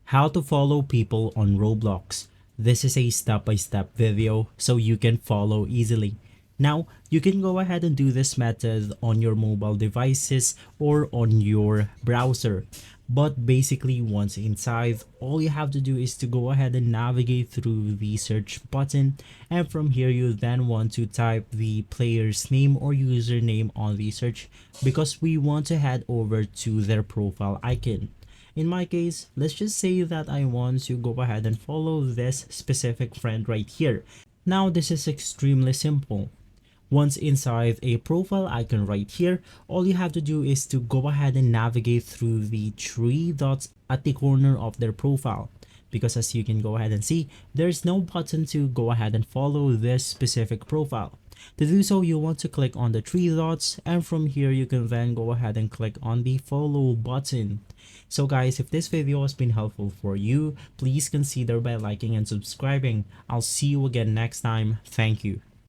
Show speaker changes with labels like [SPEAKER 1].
[SPEAKER 1] How to follow people on Roblox. This is a step-by-step video so you can follow easily. Now, you can go ahead and do this method on your mobile devices or on your browser. But basically, once inside, all you have to do is to go ahead and navigate through the search button, and from here you then want to type the player's name or username on the search because we want to head over to their profile icon. In my case, let's just say that I want to go ahead and follow this specific friend right here. Now this is extremely simple. Once inside a profile icon right here, all you have to do is to go ahead and navigate through the three dots at the corner of their profile. Because as you can go ahead and see, there's no button to go ahead and follow this specific profile. To do so, you want to click on the three dots, and from here you can then go ahead and click on the follow button. So guys, if this video has been helpful for you, please consider by liking and subscribing. I'll see you again next time. Thank you.